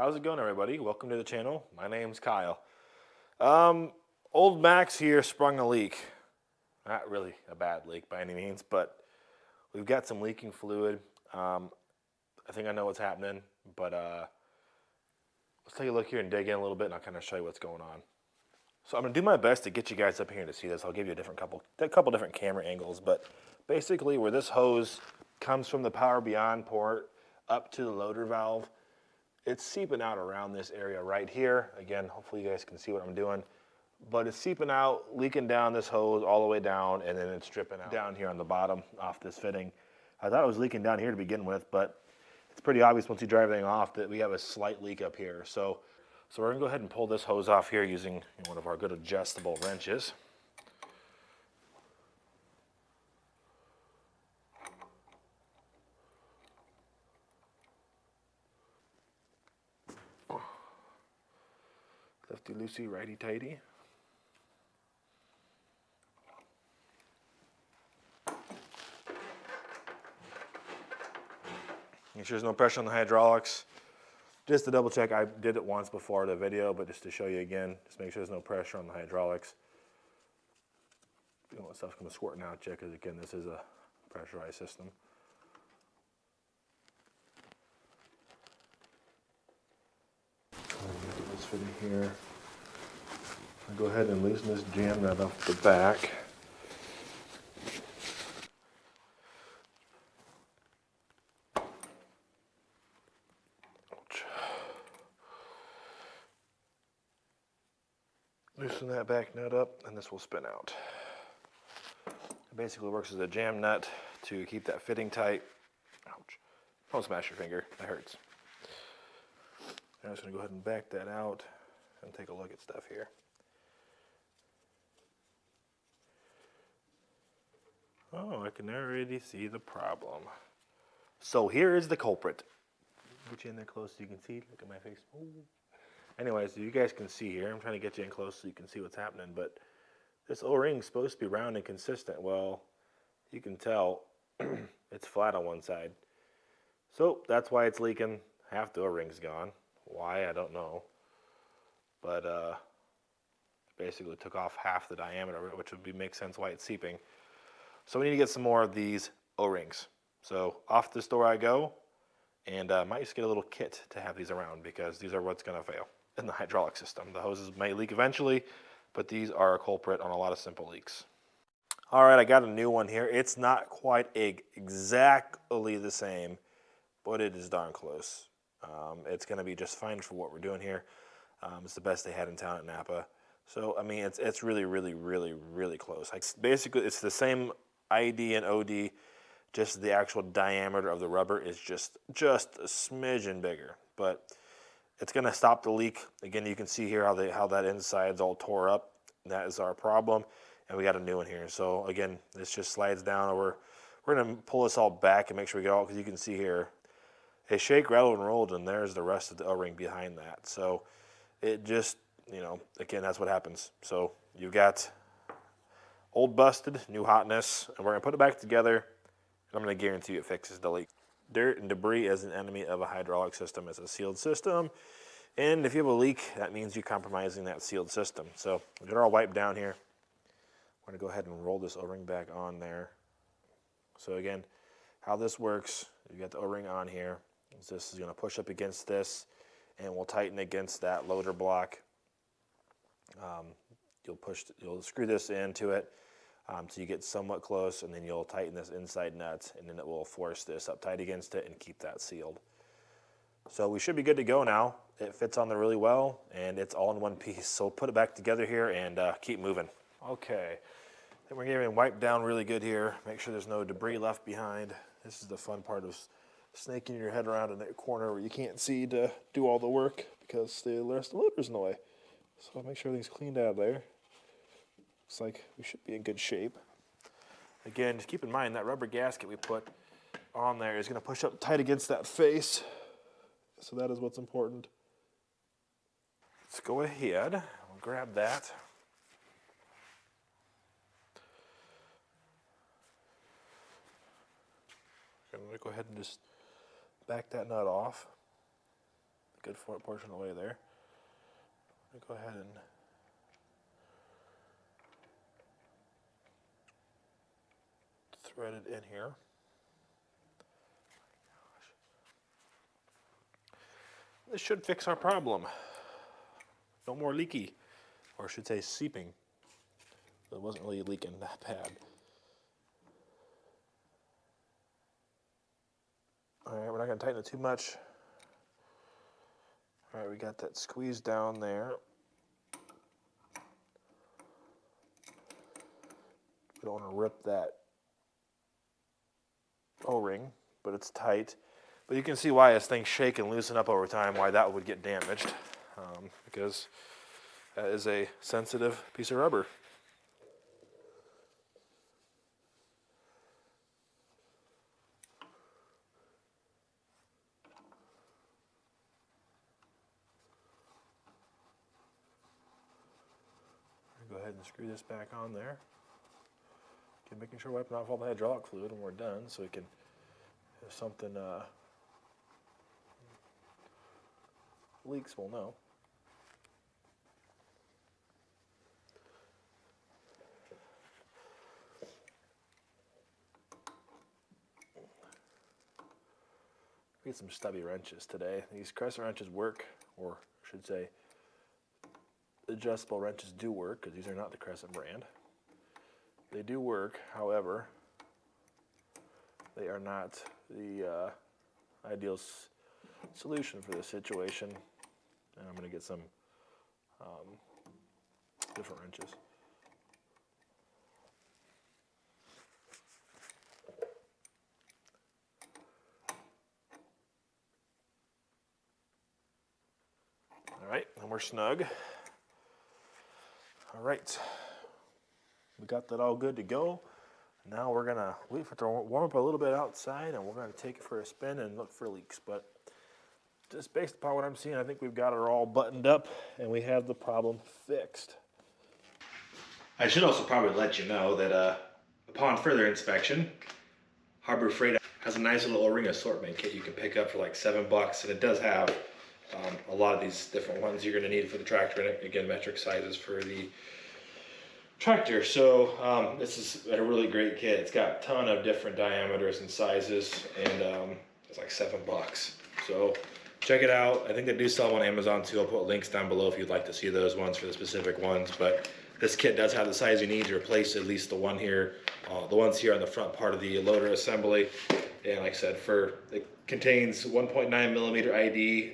How's it going, everybody? Welcome to the channel. My name's Kyle. Old Max here sprung a leak. Not really a bad leak by any means, but we've got some leaking fluid. I think I know what's happening, but let's take a look here and dig in a little bit, and I'll kind of show you what's going on. So I'm gonna do my best to get you guys up here to see this. I'll give you a couple different camera angles, but basically where this hose comes from the power beyond port up to the loader valve, it's seeping out around this area right here. Again, hopefully you guys can see what I'm doing, but it's seeping out, leaking down this hose all the way down, and then it's dripping out down here on the bottom off this fitting. I thought it was leaking down here to begin with, but it's pretty obvious once you drive everything off that we have a slight leak up here. So we're gonna go ahead and pull this hose off here using one of our good adjustable wrenches. Lefty loosey, righty tighty. Make sure there's no pressure on the hydraulics. Just to double check, I did it once before the video, but just to show you again, just make sure there's no pressure on the hydraulics. You don't want stuff coming squirting out yet, because again, this is a pressurized system. Get this fitted here. I'll go ahead and loosen this jam nut off the back. Loosen that back nut up, and this will spin out. It basically works as a jam nut to keep that fitting tight. Ouch. Don't smash your finger, that hurts. I'm just gonna go ahead and back that out and take a look at stuff here. Oh, I can already see the problem. So here is the culprit. Get you in there close so you can see. Look at my face. Ooh. Anyways, you guys can see here. I'm trying to get you in close so you can see what's happening, but this O-ring is supposed to be round and consistent. Well, you can tell it's flat on one side. So that's why it's leaking. Half the O-ring's gone. Why, I don't know. But basically took off half the diameter of it, which would make sense why it's seeping. So we need to get some more of these O-rings. So off the store I go, and might just get a little kit to have these around, because these are what's gonna fail in the hydraulic system. The hoses may leak eventually, but these are a culprit on a lot of simple leaks. All right, I got a new one here. It's not quite exactly the same, but it is darn close. It's gonna be just fine for what we're doing here. It's the best they had in town at Napa. So, I mean, it's really, really, really, really close. Basically, it's the same ID and OD, just the actual diameter of the rubber is just a smidgen bigger, but it's gonna stop the leak. Again, you can see here how that inside's all tore up. That is our problem, and we got a new one here. So again, this just slides down over. We're gonna pull this all back and make sure we get all, because you can see here, it shake, rattled, and rolled, and there's the rest of the O-ring behind that. So it just, again, that's what happens. So you've got old busted, new hotness, and we're gonna put it back together, and I'm gonna guarantee you it fixes the leak. Dirt and debris is an enemy of a hydraulic system. It's a sealed system, and if you have a leak, that means you're compromising that sealed system. So we'll get her all wiped down here. We're gonna go ahead and roll this O-ring back on there. So again, how this works, you got the O-ring on here. This is gonna push up against this, and we'll tighten against that loader block. You'll screw this into it. So you get somewhat close, and then you'll tighten this inside nut, and then it will force this up tight against it and keep that sealed. So we should be good to go now. It fits on there really well, and it's all in one piece. So put it back together here and keep moving. Okay, then we're getting wiped down really good here. Make sure there's no debris left behind. This is the fun part of snaking your head around in that corner where you can't see to do all the work, because the rest of the loader's in the way. So I'll make sure everything's cleaned out of there. Looks like we should be in good shape. Again, just keep in mind that rubber gasket we put on there is going to push up tight against that face. So that is what's important. Let's go ahead. We'll grab that. I'm going to go ahead and just back that nut off. good portion of the way there. I'm going to go ahead and thread it in here. This should fix our problem. No more leaky, or I should say seeping. It wasn't really leaking that bad. All right, we're not gonna tighten it too much. All right, we got that squeeze down there. We don't want to rip that O-ring, but it's tight. But you can see why as things shake and loosen up over time, why that would get damaged, because that is a sensitive piece of rubber. Go ahead and screw this back on there. Okay, making sure we're wiping off all the hydraulic fluid when we're done, so we can, if something leaks, we'll know. We get some stubby wrenches today. These crescent wrenches work, or I should say, adjustable wrenches do work, because these are not the Crescent brand. They do work, however, they are not the ideal solution for this situation. And I'm going to get some different wrenches. All right, and we're snug. All right, we got that all good to go. Now we're gonna wait for it to warm up a little bit outside, and we're gonna take it for a spin and look for leaks. But just based upon what I'm seeing, I think we've got it all buttoned up and we have the problem fixed. I should also probably let you know that upon further inspection, Harbor Freight has a nice little O-ring assortment kit you can pick up for like $7, and it does have a lot of these different ones you're going to need for the tractor, and again, metric sizes for the tractor. So this is a really great kit. It's got a ton of different diameters and sizes, and it's like $7. So check it out. I think they do sell them on Amazon too. I'll put links down below if you'd like to see those ones for the specific ones. But this kit does have the size you need to replace at least the one here, the ones here on the front part of the loader assembly. And like I said, it contains 1.9 millimeter ID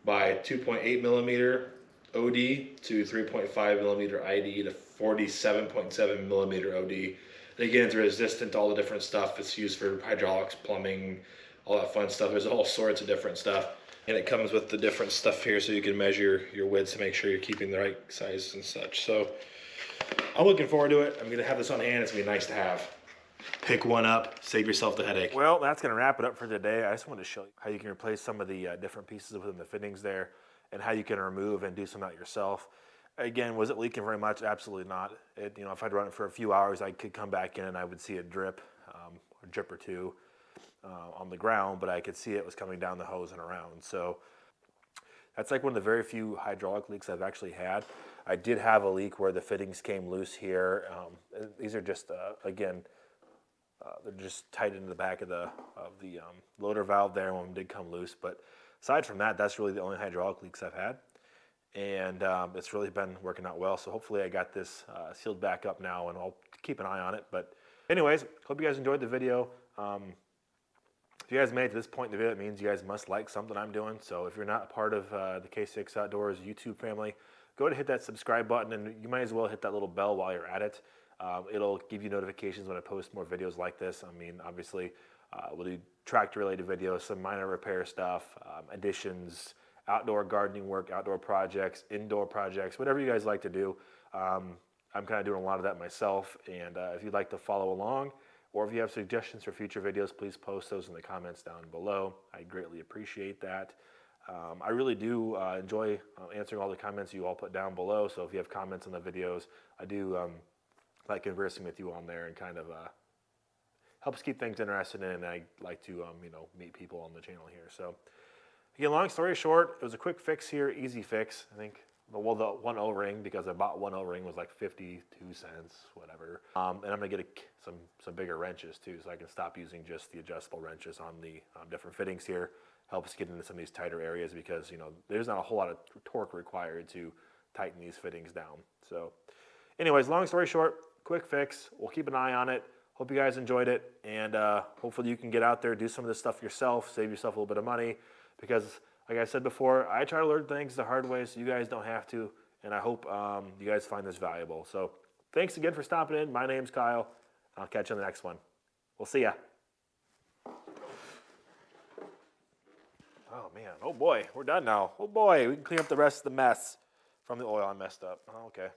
by 2.8 millimeter OD to 3.5 millimeter ID to 47.7 millimeter OD. And again, it's resistant to all the different stuff. It's used for hydraulics, plumbing, all that fun stuff. There's all sorts of different stuff. And it comes with the different stuff here so you can measure your widths to make sure you're keeping the right size and such. So I'm looking forward to it. I'm gonna have this on hand. It's gonna be nice to have. Pick one up, save yourself the headache. Well, that's gonna wrap it up for today. I just wanted to show you how you can replace some of the different pieces within the fittings there, and how you can remove and do some out yourself. Again, was it leaking very much? Absolutely not. If I'd run it for a few hours, I could come back in and I would see a drip, a drip or two on the ground, but I could see it was coming down the hose and around. So that's like one of the very few hydraulic leaks I've actually had. I did have a leak where the fittings came loose here. These are just, again, they're just tight into the back of the loader valve there. One did come loose, but aside from that, that's really the only hydraulic leaks I've had. And it's really been working out well. So hopefully I got this sealed back up now, and I'll keep an eye on it. But anyways, hope you guys enjoyed the video. If you guys made it to this point in the video, it means you guys must like something I'm doing. So if you're not a part of the K6 Outdoors YouTube family, go ahead and hit that subscribe button, and you might as well hit that little bell while you're at it. It'll give you notifications when I post more videos like this. I mean, obviously, we'll do tractor-related videos, some minor repair stuff, additions, outdoor gardening work, outdoor projects, indoor projects, whatever you guys like to do. I'm kind of doing a lot of that myself, and if you'd like to follow along, or if you have suggestions for future videos, please post those in the comments down below. I greatly appreciate that. I really do enjoy answering all the comments you all put down below, so if you have comments on the videos, I do like conversing with you on there, and kind of helps keep things interesting, and I like to meet people on the channel here. So Again, long story short, it was a quick fix here, easy fix. I think, well, the one O-ring, because I bought one O-ring, was like 52 cents, whatever. And I'm gonna get some bigger wrenches too, so I can stop using just the adjustable wrenches on the different fittings here. Helps get into some of these tighter areas because, you know, there's not a whole lot of torque required to tighten these fittings down. So anyways, long story short, quick fix. We'll keep an eye on it. Hope you guys enjoyed it, and hopefully you can get out there, do some of this stuff yourself, save yourself a little bit of money, because like I said before, I try to learn things the hard way so you guys don't have to, and I hope you guys find this valuable. So thanks again for stopping in. My name's Kyle. I'll catch you on the next one. We'll see ya. Oh man, oh boy, we're done now. Oh boy, we can clean up the rest of the mess from the oil I messed up. Oh, okay.